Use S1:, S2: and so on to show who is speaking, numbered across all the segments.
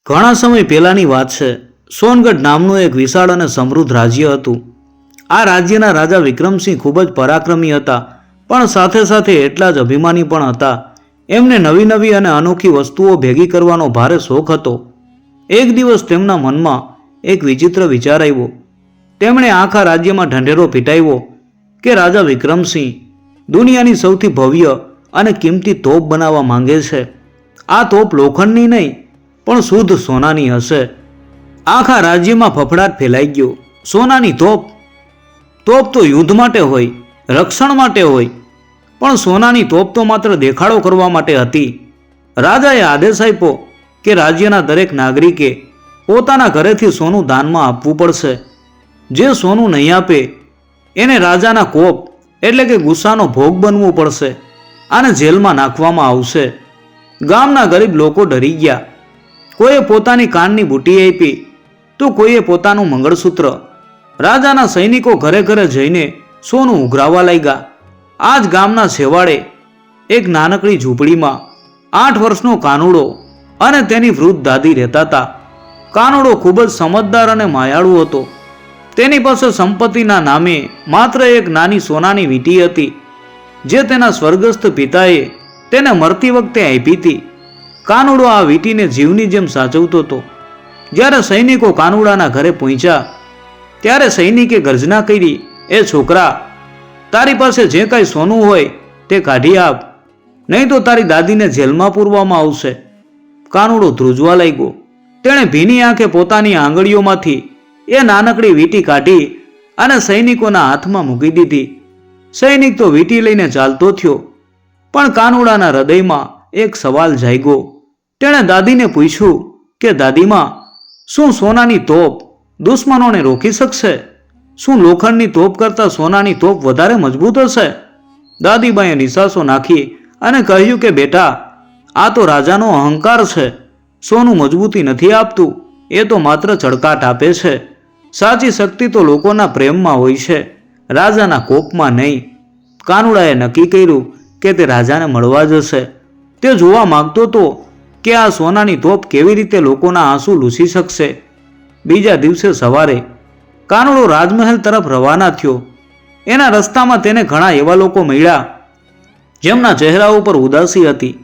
S1: ઘણા સમય પહેલાંની વાત છે. સોનગઢ નામનું એક વિશાળ અને સમૃદ્ધ રાજ્ય હતું. આ રાજ્યના રાજા વિક્રમસિંહ ખૂબ જ પરાક્રમી હતા, પણ સાથે સાથે એટલા જ અભિમાની પણ હતા. એમને નવી નવી અને અનોખી વસ્તુઓ ભેગી કરવાનો ભારે શોખ હતો. એક દિવસ તેમના મનમાં એક વિચિત્ર વિચાર આવ્યો. તેમણે આખા રાજ્યમાં ઢંઢેરો પીટાવ્યો કે રાજા વિક્રમસિંહ દુનિયાની સૌથી ભવ્ય અને કિંમતી તોપ બનાવવા માંગે છે. આ તોપ લોખંડની નહીં પણ શુદ્ધ સોનાની હશે. આખા રાજ્યમાં ફફડાટ ફેલાઈ ગયો. સોનાની તોપ તો યુદ્ધ માટે હોય, રક્ષણ માટે હોય, પણ સોનાની તોપ તો માત્ર દેખાડો કરવા માટે હતી. રાજાએ આદેશ આપ્યો કે રાજ્યના દરેક નાગરિકે પોતાના ઘરેથી સોનું દાનમાં આપવું પડશે. જે સોનું નહીં આપે એને રાજાના કોપ એટલે કે ગુસ્સાનો ભોગ બનવું પડશે અને જેલમાં નાખવામાં આવશે. ગામના ગરીબ લોકો ડરી ગયા. કોઈએ પોતાની કાનની બુટ્ટી આપી તો કોઈએ પોતાનું મંગળસૂત્ર. રાજાના સૈનિકો ઘરે ઘરે જઈને સોનું ઉઘરાવવા લાગ્યા. આ જ ગામના છેવાડે એક નાનકડી ઝૂંપડીમાં 8 વર્ષનો કાનુડો અને તેની વૃદ્ધ દાદી રહેતા હતા. કાનુડો ખૂબ જ સમજદાર અને માયાળુ હતો. તેની પાસે સંપત્તિના નામે માત્ર એક નાની સોનાની વીંટી હતી, જે તેના સ્વર્ગસ્થ પિતાએ તેને મરતી વખતે આપી હતી. કાનુડો આ વીંટીને જીવની જેમ સાચવતો હતો. જ્યારે સૈનિકો કાનુડાના ઘરે પહોંચ્યા ત્યારે સૈનિકે ગર્જના કરી, એ છોકરા, તારી પાસે જે કાંઈ સોનું હોય તે કાઢી આપ, નહીં તો તારી દાદીને જેલમાં પૂરવામાં આવશે. કાનુડો ધ્રુજવા લાગ્યો. તેણે ભીની આંખે પોતાની આંગળીઓમાંથી એ નાનકડી વીંટી કાઢી અને સૈનિકોના હાથમાં મૂકી દીધી. સૈનિક તો વીંટી લઈને ચાલતો થયો, પણ કાનુડાના હૃદયમાં એક સવાલ જાગ્યો. તેણે દાદીને પૂછ્યું કે દાદીમાં, શું સોનાની તોપ દુશ્મનોને રોકી શકશે? શું લોખંડની તોપ કરતાં સોનાની તોપ વધારે મજબૂત હશે? દાદીબાઈએ નિસાસો નાખી અને કહ્યું કે બેટા, આ તો રાજાનો અહંકાર છે. સોનું મજબૂતી નથી આપતું, એ તો માત્ર ચળકાટ આપે છે. સાચી શક્તિ તો લોકોના પ્રેમમાં હોય છે, રાજાના કોપમાં નહીં. કાનુડાએ નક્કી કર્યું કે તે રાજાને મળવા જશે. તે જોવા માંગતો હતો કે આ સોનાની તોપ કેવી રીતે લોકોના આંસુ લૂછી શકશે. બીજા દિવસે સવારે કાનુડો રાજમહેલ તરફ રવાના થયો. એના રસ્તામાં તેને ઘણા એવા લોકો મળ્યા જેમના ચહેરા ઉપર ઉદાસી હતી.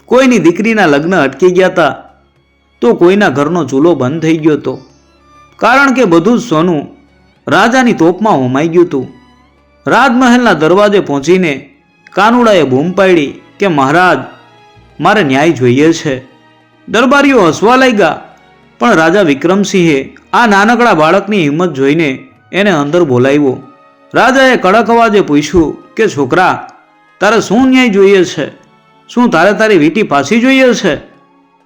S1: કોઈની દીકરીના લગ્ન અટકી ગયા હતા, તો કોઈના ઘરનો ચૂલો બંધ થઈ ગયો હતો, કારણ કે બધું જ સોનું રાજાની તોપમાં હોમાઈ ગયું હતું. રાજમહેલના દરવાજે પહોંચીને કાનુડાએ બૂમ પાડી કે મહારાજ, મારે ન્યાય જોઈએ છે. દરબારીઓ હસવા લાગ્યા, પણ રાજા વિક્રમસિંહે આ નાનકડા બાળકની હિંમત જોઈને એને અંદર બોલાવ્યો. રાજાએ કડક અવાજે પૂછ્યું કે છોકરા, તારે શું ન્યાય જોઈએ છે? શું તારે તારી વીંટી પાછી જોઈએ છે?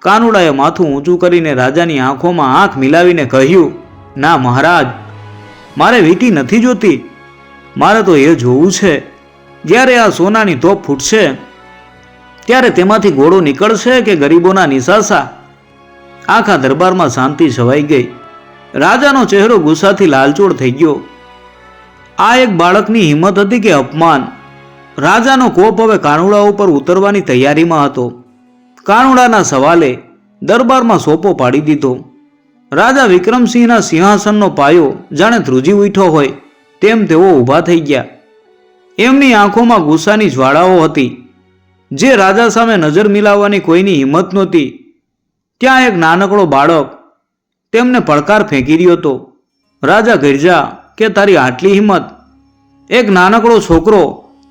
S1: કાનુડાએ માથું ઊંચું કરીને રાજાની આંખોમાં આંખ મિલાવીને કહ્યું, ના મહારાજ, મારે વીંટી નથી જોતી. મારે તો એ જોવું છે, જ્યારે આ સોનાની તોપ ફૂટશે ત્યારે તેમાંથી ગોળો નીકળશે કે ગરીબોના નિસાસા. આખા દરબારમાં શાંતિ છવાઈ ગઈ. રાજાનો ચહેરો ગુસ્સાથી લાલચોળ થઈ ગયો. આ એક બાળકની હિંમત હતી કે અપમાન? રાજાનો કોપ હવે કાનુડા ઉપર ઉતરવાની તૈયારીમાં હતો. કાનુડાના સવાલે દરબારમાં સોપો પાડી દીધો. રાજા વિક્રમસિંહના સિંહાસનનો પાયો જાણે ધ્રુજી ઉઠ્યો હોય તેમ તેઓ ઊભા થઈ ગયા. એમની આંખોમાં ગુસ્સાની જ્વાળાઓ હતી, જે રાજા સામે નજર મિલાવવાની કોઈની હિંમત નહોતી. ત્યાં એક નાનકડો બાળક તેમને પડકાર ફેંકી રહ્યો હતો. રાજા ગરજા કે તારી આટલી હિંમત? એક નાનકડો છોકરો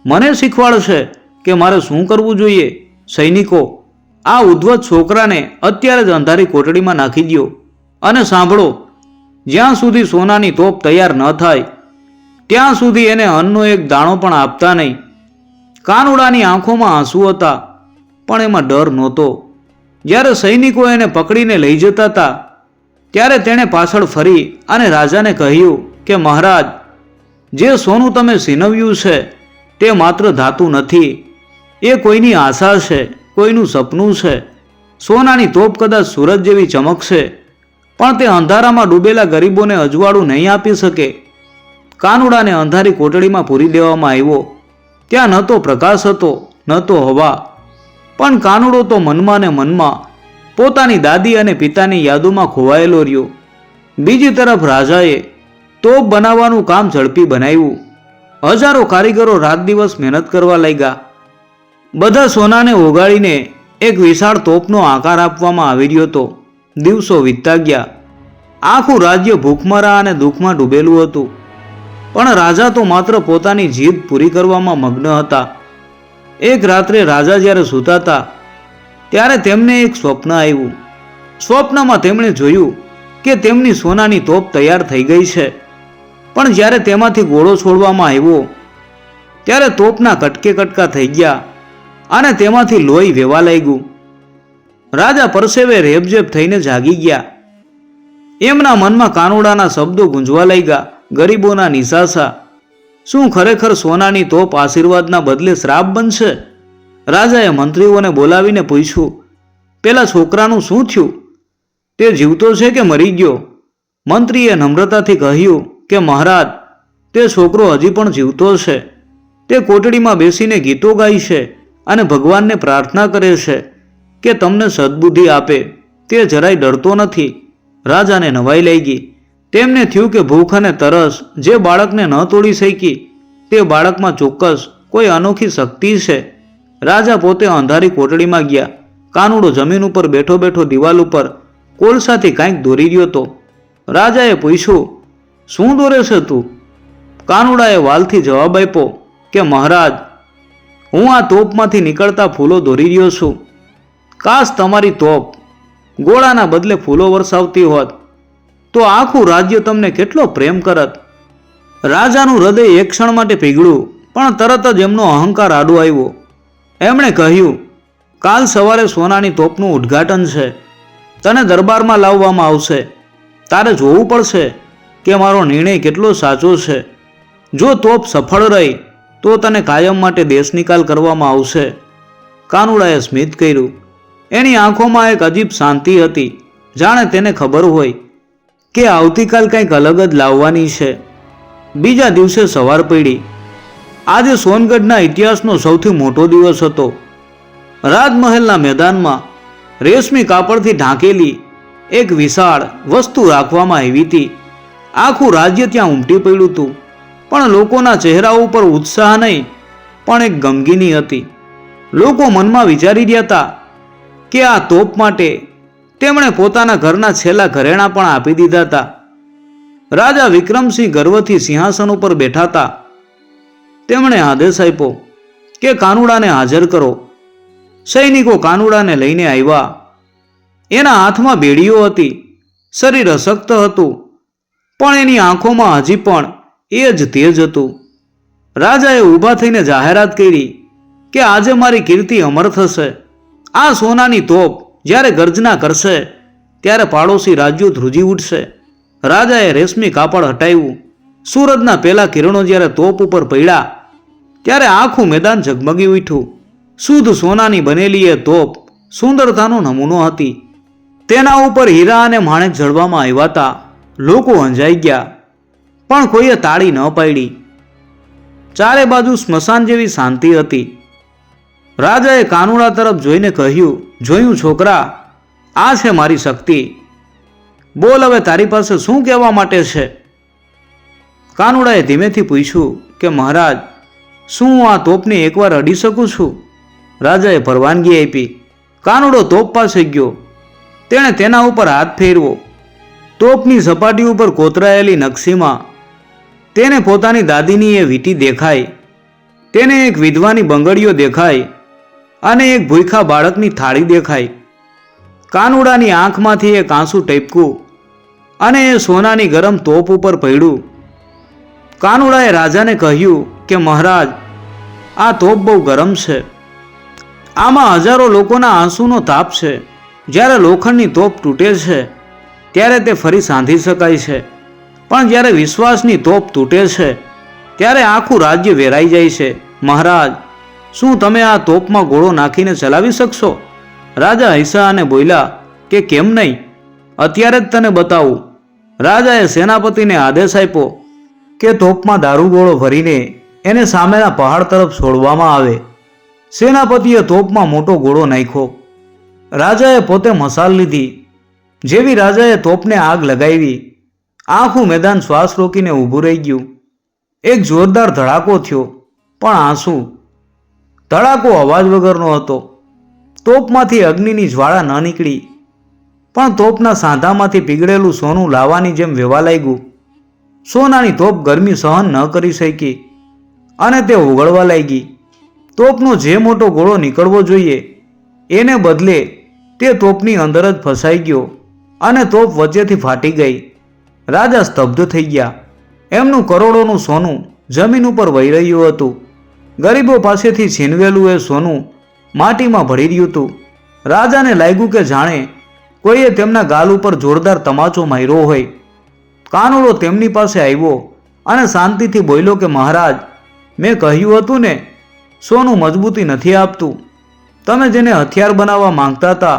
S1: મને શીખવાડશે કે મારે શું કરવું જોઈએ? સૈનિકો, આ ઉદ્ધત છોકરાને અત્યારે જ અંધારી કોટડીમાં નાખી દો. અને સાંભળો, જ્યાં સુધી સોનાની તોપ તૈયાર ન થાય ત્યાં સુધી એને અન્નનો એક દાણો પણ આપતા નહીં. કાનુડાની આંખોમાં આંસુ હતા, પણ એમાં ડર નહોતો. જ્યારે સૈનિકો એને પકડીને લઈ જતા હતા ત્યારે તેણે પાછળ ફરી અને રાજાને કહ્યું કે મહારાજ, જે સોનું તમે છીનવ્યું છે તે માત્ર ધાતુ નથી, એ કોઈની આશા છે, કોઈનું સપનું છે. સોનાની તોપ કદાચ સૂરજ જેવી ચમકશે, પણ તે અંધારામાં ડૂબેલા ગરીબોને અજવાળું નહીં આપી શકે. કાનુડાને અંધારી કોટડીમાં પૂરી દેવામાં આવ્યો. ત્યાં ન તો પ્રકાશ હતો, ન તો હવા, પણ કાનુડો તો મનમાં ને મનમાં પોતાની દાદી અને પિતાની યાદોમાં ખોવાયેલો રહ્યો. બીજી તરફ રાજાએ તોપ બનાવવાનું કામ ઝડપી બનાવ્યું. હજારો કારીગરો રાત દિવસ મહેનત કરવા લાગ્યા. બધા સોનાને ઓગાળીને એક વિશાળ તોપનો આકાર આપવામાં આવી રહ્યો હતો. દિવસો વીતતા ગયા. આખું રાજ્ય ભૂખમરા અને દુઃખમાં ડૂબેલું હતું. પણ રાજા તો માત્ર પોતાની જીદ પૂરી કરવામાં મગ્ન હતા. એક રાત્રે રાજા જ્યારે સૂતા હતા ત્યારે તેમને એક સ્વપ્ન આવ્યું. સ્વપ્નમાં તેમણે જોયું કે તેમની સોનાની તોપ તૈયાર થઈ ગઈ છે. પણ જ્યારે તેમાંથી ગોળો છોડવામાં આવ્યો ત્યારે તોપના કટકે કટકા થઈ ગયા અને તેમાંથી લોહી વહેવા લાગ્યું. રાજા પરસેવે રેબઝેબ થઈને જાગી ગયા. એમના મનમાં કાનુડાના શબ્દો ગુંજવા લાગ્યા. ગરીબોના નિસાસા. શું ખરેખર સોનાની તોપ આશીર્વાદના બદલે શ્રાપ બનશે? રાજાએ મંત્રીઓને બોલાવીને પૂછ્યું, પેલા છોકરાનું શું થયું? તે જીવતો છે કે મરી ગયો? મંત્રીએ નમ્રતાથી કહ્યું કે મહારાજ, તે છોકરો હજી પણ જીવતો છે. તે કોટડીમાં બેસીને ગીતો ગાય છે અને ભગવાનને પ્રાર્થના કરે છે કે તમને સદબુદ્ધિ આપે. તે જરાય ડરતો નથી. રાજાને નવાઈ લાગી. તેમને થયું કે ભૂખ અને તરસ જે બાળકને ન તોડી શકી તે બાળકમાં ચોક્કસ કોઈ અનોખી શક્તિ છે. રાજા પોતે અંધારી કોટડીમાં ગયા. કાનુડો જમીન ઉપર બેઠો બેઠો દિવાલ ઉપર કોલસાથી કાંઈક દોરી રહ્યો હતો. રાજાએ પૂછ્યું, શું દોરે છે તું? કાનુડાએ વાલથી જવાબ આપ્યો કે મહારાજ, હું આ તોપમાંથી નીકળતા ફૂલો દોરી રહ્યો છું. કાશ તમારી તોપ ગોળાના બદલે ફૂલો વરસાવતી હોત તો આખું રાજ્ય તમને કેટલો પ્રેમ કરત. રાજાનું હૃદય એક ક્ષણ માટે પીગળ્યું, પણ તરત જ એમનો અહંકાર આડો આવ્યો. એમણે કહ્યું, કાલ સવારે સોનાની તોપનું ઉદ્ઘાટન છે. તને દરબારમાં લાવવામાં આવશે. તારે જોવું પડશે કે મારો નિર્ણય કેટલો સાચો છે. જો તોપ સફળ રહી તો તને કાયમ માટે દેશ નિકાલ કરવામાં આવશે. કાનુડાએ સ્મિત કર્યું. એની આંખોમાં એક અજીબ શાંતિ હતી, જાણે તેને ખબર હોય કે આવતીકાલ કંઈક અલગ જ લાવવાની છે. બીજા દિવસે સવાર પડી. આજે સોનગઢના ઇતિહાસનો સૌથી મોટો દિવસ હતો. રાજમહેલના મેદાનમાં રેશમી કાપડથી ઢાંકેલી એક વિશાળ વસ્તુ રાખવામાં આવી હતી. આખું રાજ્ય ત્યાં ઉમટી પડ્યું હતું. પણ લોકોના ચહેરા ઉપર ઉત્સાહ નહીં, પણ એક ગમગીની હતી. લોકો મનમાં વિચારી રહ્યા હતા કે આ તોપ માટે તેમણે પોતાના ઘરના છેલ્લા ઘરેણાં પણ આપી દીધા હતા. રાજા વિક્રમસિંહ ગર્વથી સિંહાસન ઉપર બેઠા હતા. તેમણે આદેશ આપ્યો કે કાનુડાને હાજર કરો. સૈનિકો કાનુડાને લઈને આવ્યા. એના હાથમાં બેડીઓ હતી. શરીર અશક્ત હતું, પણ એની આંખોમાં હજી પણ એ જ તેજ હતું. રાજાએ ઊભા થઈને જાહેરાત કરી કે આજે મારી કીર્તિ અમર થશે. આ સોનાની તોપ જ્યારે ગર્જના કરશે ત્યારે પાડોશી રાજ્યો ધ્રુજી ઉઠશે. રાજાએ રેશમી કાપડ હટાવ્યું. સૂરજના પહેલા કિરણો જ્યારે તોપ ઉપર પડ્યા ત્યારે આખું મેદાન ઝગમગી ઉઠ્યું. શુદ્ધ સોનાની બનેલી એ તોપ સુંદરતાનો નમૂનો હતી. તેના ઉપર હીરા અને માણેક જડવામાં આવ્યા હતા. લોકો અંજાઈ ગયા, પણ કોઈએ તાળી ન પાડી. ચારે બાજુ સ્મશાન જેવી શાંતિ હતી. રાજાએ કાનુડા તરફ જોઈને કહ્યું, જોયું છોકરા, આ છે મારી શક્તિ. બોલ, હવે તારી પાસે શું કહેવા માટે છે? કાનુડાએ ધીમેથી પૂછ્યું કે મહારાજ, શું હું આ તોપને એકવાર અડી શકું છું? રાજાએ પરવાનગી આપી. કાનુડો તોપ પાસે ગયો. તેણે તેના ઉપર હાથ ફેરવો. તોપની સપાટી ઉપર કોતરાયેલી નકશીમાં તેને પોતાની દાદીની એ વીંટી દેખાઈ. તેને એક વિધવાની બંગડીઓ દેખાઈ અને એક ભૂખ્યા બાળકની થાળી દેખાઈ. કાનુડાની આંખમાંથી એક આંસુ ટપક્યું અને એ સોનાની ગરમ તોપ ઉપર પડ્યું. કાનુડાએ રાજાને કહ્યું કે મહારાજ, આ તોપ બહુ ગરમ છે. આમાં હજારો લોકોના આંસુનો તાપ છે. જ્યારે લોખંડની તોપ તૂટે છે ત્યારે તે ફરી સાંધી શકાય છે, પણ જ્યારે વિશ્વાસની તોપ તૂટે છે ત્યારે આખું રાજ્ય વેરાઈ જાય છે. મહારાજ, શું તમે આ તોપમાં ગોળો નાખીને ચલાવી શકશો? રાજા હૈસા અને બોલ્યા કે કેમ નહીં, અત્યારે જ તને બતાવું. રાજાએ સેનાપતિને આદેશ આપ્યો કે તોપમાં દારૂગોળો ભરીને એને સામેના પહાડ તરફ છોડવામાં આવે. સેનાપતિએ તોપમાં મોટો ગોળો નાખ્યો. રાજાએ પોતે મસાલ લીધી. જેવી રાજાએ તોપને આગ લગાવી, આખું મેદાન શ્વાસ રોકીને ઊભું રહી ગયું. એક જોરદાર ધડાકો થયો, પણ આંસુ. ધડાકો અવાજ વગરનો હતો. તોપમાંથી અગ્નિની જ્વાળા ન નીકળી, પણ તોપના સાંધામાંથી પીગળેલું સોનું લાવાની જેમ વેવા લાગ્યું. સોનાની તોપ ગરમી સહન ન કરી શકી અને તે ઓગળવા લાગી. તોપનો જે મોટો ગોળો નીકળવો જોઈએ એને બદલે તે તોપની અંદર જ ફસાઈ ગયો અને તોપ વચ્ચેથી ફાટી ગઈ. રાજા સ્તબ્ધ થઈ ગયા. એમનું કરોડોનું સોનું જમીન ઉપર વહી રહ્યું હતું. ગરીબો પાસેથી છીનવેલું એ સોનું માટીમાં ભળી રહ્યું હતું. રાજાને લાગ્યું કે જાણે કોઈએ તેમના ગાલ ઉપર જોરદાર તમાચો માર્યો હોય. કાનુડો તેમની પાસે આવ્યો અને શાંતિથી બોલ્યો કે મહારાજ, મેં કહ્યું હતું ને, સોનું મજબૂતી નથી આપતું. તમે જેને હથિયાર બનાવવા માંગતા હતા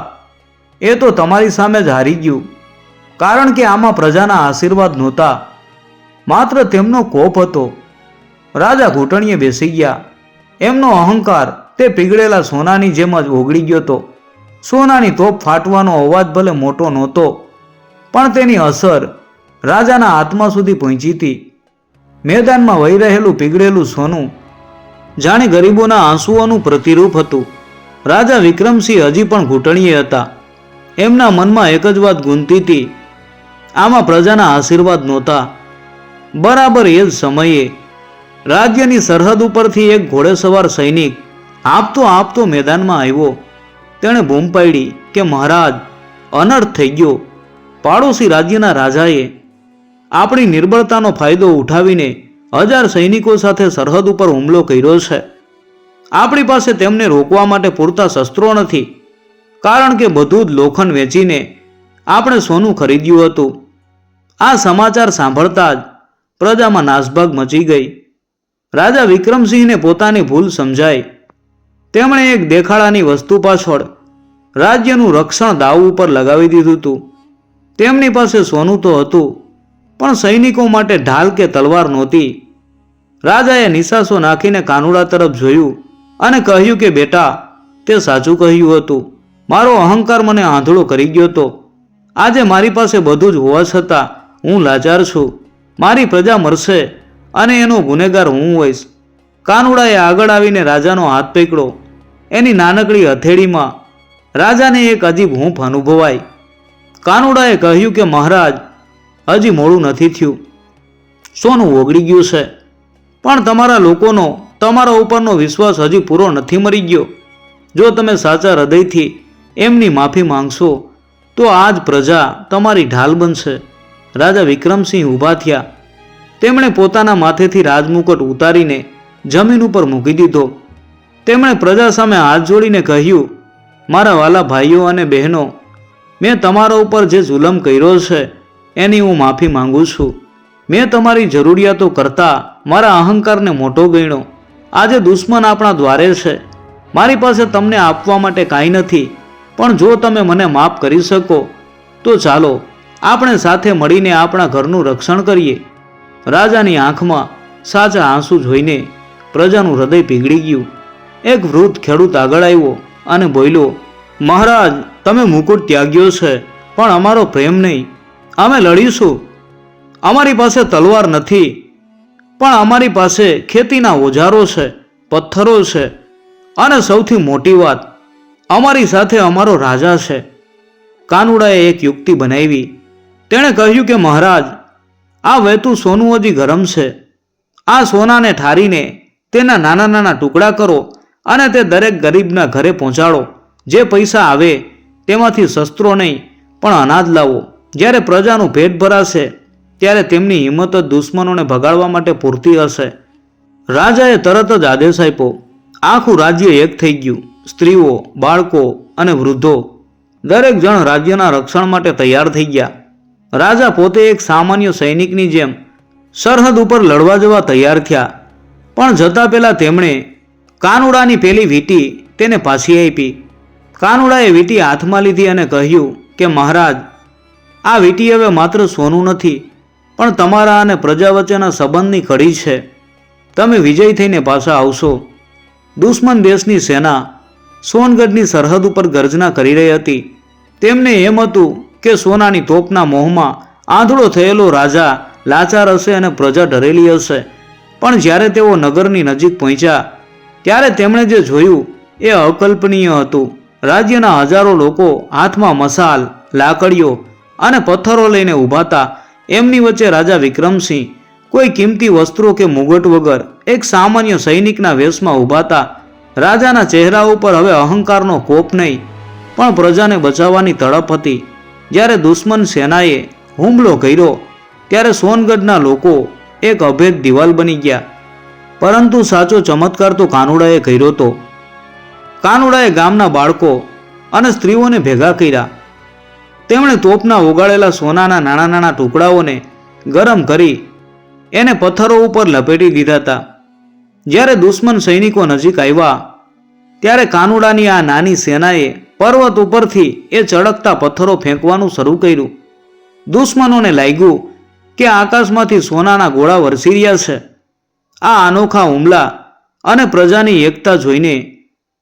S1: એ તો તમારી સામે જ હારી ગયું, કારણ કે આમાં પ્રજાના આશીર્વાદ નહોતા, માત્ર તેમનો કોપ હતો. રાજા ઘૂંટણીએ બેસી ગયા. એમનો અહંકાર તે પીગળેલા સોનાની જેમ જ ઓગળી ગયો હતો. સોનાની તોપ ફાટવાનો અવાજ ભલે મોટો નહોતો, પણ તેની અસર રાજાના આત્મા સુધી પહોંચી હતી. મેદાનમાં વહી રહેલું પીગળેલું સોનું જાણે ગરીબોના આંસુઓનું પ્રતિરૂપ હતું. રાજા વિક્રમસિંહ હજી પણ ઘૂંટણીએ હતા. એમના મનમાં એક જ વાત ગૂંજતી હતી, આમાં પ્રજાના આશીર્વાદ નહોતા. બરાબર એ જ સમયે રાજ્યની સરહદ ઉપરથી એક ઘોડેસવાર સૈનિક હાંફતો મેદાનમાં આવ્યો. તેણે બૂમ પાડી કે મહારાજ, અનર્થ થઈ ગયો. પાડોશી રાજ્યના રાજાએ આપણી નિર્બળતાનો ફાયદો ઉઠાવીને 1000 સૈનિકો સાથે સરહદ ઉપર હુમલો કર્યો છે. આપણી પાસે તેમને રોકવા માટે પૂરતા શસ્ત્રો નથી, કારણ કે બધું જ લોખંડ વેચીને આપણે સોનું ખરીદ્યું હતું. આ સમાચાર સાંભળતા જ પ્રજામાં નાસભાગ મચી ગઈ. રાજા વિક્રમસિંહને પોતાની ભૂલ સમજાઈ. તેમણે એક દેખાડાની વસ્તુ પાછળ રાજ્યનું રક્ષણ દાવ ઉપર લગાવી દીધું હતું. તેમની પાસે સોનું તો હતું, પણ સૈનિકો માટે ઢાલ કે તલવાર નહોતી. રાજાએ નિશાસો નાખીને કાનુડા તરફ જોયું અને કહ્યું કે બેટા, તે સાચું કહ્યું હતું. મારો અહંકાર મને આંધળો કરી ગયો હતો. આજે મારી પાસે બધું જ હોવા છતાં હું લાચાર છું. મારી પ્રજા મરશે અને એનો ગુનેગાર હું હોઈશ. કાનુડાએ આગળ આવીને રાજાનો હાથ પકડ્યો. એની નાનકડી હથેળીમાં રાજાને એક અજીબ હૂંફ અનુભવાઈ. કાનુડાએ કહ્યું કે મહારાજ, હજી મોડું નથી થયું. સોનું ઓગળી ગયું છે, પણ તમારા લોકોનો તમારા ઉપરનો વિશ્વાસ હજી પૂરો નથી મરી ગયો. જો તમે સાચા હૃદયથી એમની માફી માંગશો તો આજ પ્રજા તમારી ઢાલ બનશે. રાજા વિક્રમસિંહ ઊભા થયા. તેમણે પોતાના માથેથી રાજમુકટ ઉતારીને જમીન ઉપર મૂકી દીધો. તેમણે પ્રજા સામે હાથ જોડીને કહ્યું, મારા વાલા ભાઈઓ અને બહેનો, મેં તમારા ઉપર જે જુલમ કર્યો છે એની હું માફી માંગુ છું. મેં તમારી જરૂરિયાતો કરતાં મારા અહંકારને મોટો ગણ્યો. આજે દુશ્મન આપણા દ્વારે છે. મારી પાસે તમને આપવા માટે કાંઈ નથી, પણ જો તમે મને માફ કરી શકો તો ચાલો આપણે સાથે મળીને આપણા ઘરનું રક્ષણ કરીએ. રાજાની આંખમાં સાચા આંસુ જોઈને પ્રજાનું હૃદય પીગળી ગયું. એક વૃદ્ધ ખેડૂત આગળ આવ્યો અને બોલ્યો, મહારાજ, તમે મુકુટ ત્યાગ્યો છે, પણ અમારો પ્રેમ નહીં. અમે લડીશું. અમારી પાસે તલવાર નથી, પણ અમારી પાસે ખેતીના ઓજારો છે, પથ્થરો છે, અને સૌથી મોટી વાત, અમારી સાથે અમારો રાજા છે. કાનુડાએ એક યુક્તિ બનાવી. તેણે કહ્યું કે મહારાજ, આ વહેતું સોનું હજી ગરમ છે. આ સોનાને ઠારીને તેના નાના નાના ટુકડા કરો અને તે દરેક ગરીબના ઘરે પહોંચાડો. જે પૈસા આવે તેમાંથી શસ્ત્રો નહીં પણ અનાજ લાવો. જ્યારે પ્રજાનું પેટ ભરાશે ત્યારે તેમની હિંમત જ દુશ્મનોને ભગાડવા માટે પૂરતી હશે. રાજાએ તરત જ આદેશ આપ્યો. આખું રાજ્ય એક થઈ ગયું. સ્ત્રીઓ, બાળકો અને વૃદ્ધો દરેક જણ રાજ્યના રક્ષણ માટે તૈયાર થઈ ગયા. રાજા પોતે એક સામાન્ય સૈનિકની જેમ સરહદ ઉપર લડવા જવા તૈયાર થયા. પણ જતા પહેલા તેમણે કાનુડાની પેલી વીંટી તેને પાછી આપી. કાનુડાએ વીંટી હાથમાં લીધી અને કહ્યું કે મહારાજ, આ વીંટી હવે માત્ર સોનું નથી, પણ તમારા અને પ્રજા વચ્ચેના સંબંધની કડી છે. તમે વિજય થઈને પાછા આવશો. દુશ્મન દેશની સેના સોનગઢની સરહદ ઉપર ગર્જના કરી રહી હતી. તેમને એમ હતું કે સોનાની તોપના મોહમાં આંધળો થયેલો રાજા લાચાર હશે અને પ્રજા ડરેલી હશે. પણ જ્યારે તેઓ નગરની નજીક પહોંચ્યા ત્યારે તેમણે જે જોયું એ અકલ્પનીય હતું. રાજ્યના હજારો લોકો હાથમાં મશાલ, લાકડીઓ અને પથ્થરો લઈને ઊભા હતા. એમની વચ્ચે રાજા વિક્રમસિંહ કોઈ કિંમતી વસ્ત્રો કે મુગટ વગર એક સામાન્ય સૈનિકના વેશમાં ઊભા હતા. રાજાના ચહેરા ઉપર હવે અહંકારનો કોપ નહીં, પણ પ્રજાને બચાવવાની તડપ હતી. જ્યારે દુશ્મન સેનાએ હુમલો કર્યો ત્યારે સોનગઢના લોકો એક અભેદ દિવાલ બની ગયા. પરંતુ સાચો ચમત્કાર તો કાનુડાએ કર્યો હતો. કાનુડાએ ગામના બાળકો અને સ્ત્રીઓને ભેગા કર્યા. તેમણે તોપના ઓગાળેલા સોનાના નાના નાના ટુકડાઓને ગરમ કરી એને પથ્થરો ઉપર લપેટી દીધા હતા. જ્યારે દુશ્મન સૈનિકો નજીક આવ્યા ત્યારે કાનુડાની આ નાની સેનાએ પર્વત ઉપરથી એ ચળકતા પથ્થરો ફેંકવાનું શરૂ કર્યું. દુશ્મનોને લાગ્યું કે આકાશમાંથી સોનાના ગોળા વરસી રહ્યા છે. આ અનોખા હુમલા અને પ્રજાની એકતા જોઈને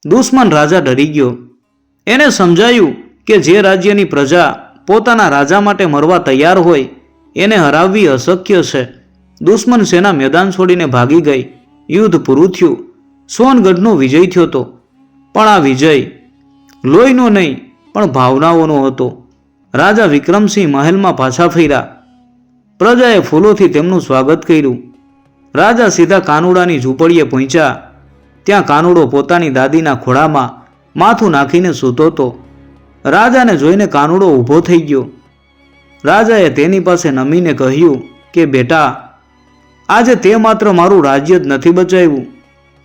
S1: દુશ્મન રાજા ડરી ગયો. એને સમજાયું કે જે રાજ્યની પ્રજા પોતાના રાજા માટે મરવા તૈયાર હોય એને હરાવવી અશક્ય છે. દુશ્મન સેના મેદાન છોડીને ભાગી ગઈ. યુદ્ધ પૂરું થયું. સોનગઢનો વિજય થયો હતો. પણ આ વિજય લોહીનો નહીં પણ ભાવનાઓનો હતો. રાજા વિક્રમસિંહ મહેલમાં પાછા ફર્યા. પ્રજાએ ફૂલોથી તેમનું સ્વાગત કર્યું. રાજા સીધા કાનુડાની ઝૂંપડીએ પહોંચ્યા. ત્યાં કાનુડો પોતાની દાદીના ખોળામાં માથું નાખીને સૂતો હતો. રાજાને જોઈને કાનુડો ઊભો થઈ ગયો. રાજાએ તેની પાસે નમીને કહ્યું કે બેટા, આજે તે માત્ર મારું રાજ્ય જ નથી બચાવ્યું,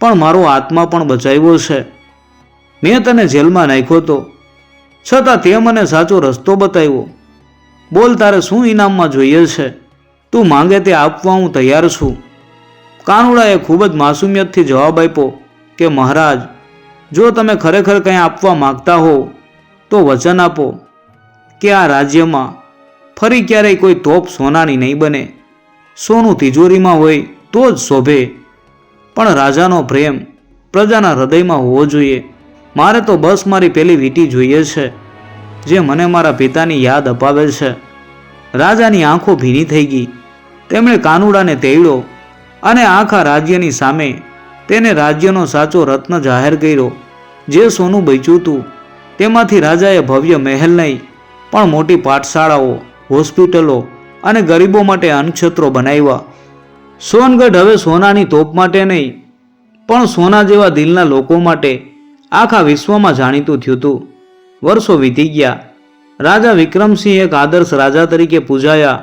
S1: પણ મારો આત્મા પણ બચાવ્યો છે. મેં તને જેલમાં નાખ્યો હતો, છતાં તે મને સાચો રસ્તો બતાવ્યો. બોલ, તારે શું ઇનામમાં જોઈએ છે? તું માંગે તે આપવા હું તૈયાર છું. કાનુડાએ ખૂબ જ માસુમિયતથી જવાબ આપ્યો કે મહારાજ, જો તમે ખરેખર કંઈ આપવા માગતા હો તો વચન આપો કે આ રાજ્યમાં ફરી ક્યારેય કોઈ તોપ સોનાની નહીં બને. સોનું તિજોરીમાં હોય તો જ શોભે, પણ રાજાનો પ્રેમ પ્રજાના હૃદયમાં હોવો જોઈએ. મારે તો બસ મારી પેલી વીંટી જોઈએ છે જે મને મારા પિતાની યાદ અપાવે છે. રાજાની આંખો ભીની થઈ ગઈ. તેમણે કાનુડાને તેડ્યો અને આખા રાજ્યની સામે તેને રાજ્યનો સાચો રત્ન જાહેર કર્યો. જે સોનું બચ્યું હતું તેમાંથી રાજાએ ભવ્ય મહેલ નહીં પણ મોટી પાઠશાળાઓ, હોસ્પિટલો અને ગરીબો માટે અન્નક્ષેત્રો બનાવ્યા. સોનગઢ હવે સોનાની તોપ માટે નહીં પણ સોના જેવા દિલના લોકો માટે આખા વિશ્વમાં જાણીતું થયું હતું. વર્ષો વીતી ગયા. રાજા વિક્રમસિંહ એક આદર્શ રાજા તરીકે પૂજાયા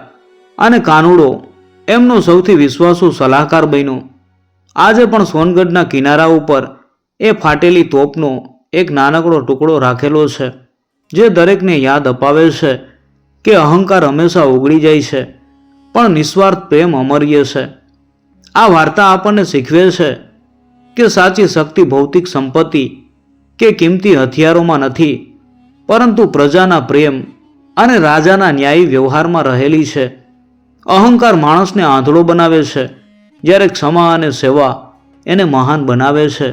S1: અને કાનુડો એમનો સૌથી વિશ્વાસુ સલાહકાર બન્યો. આજે પણ સોનગઢના કિનારા ઉપર એ ફાટેલી તોપનો એક નાનકડો ટુકડો રાખેલો છે જે દરેકને યાદ અપાવે છે કે અહંકાર હંમેશા ઓગળી જાય છે પણ નિસ્વાર્થ પ્રેમ અમર્ય છે. આ વાર્તા આપણને શીખવે છે કે સાચી શક્તિ ભૌતિક સંપત્તિ કે કિંમતી હથિયારોમાં નથી, પરંતુ પ્રજાના પ્રેમ અને રાજાના ન્યાયી વ્યવહારમાં રહેલી છે. અહંકાર માણસને આંધળો બનાવે છે, જ્યારે ક્ષમા અને સેવા એને મહાન બનાવે છે.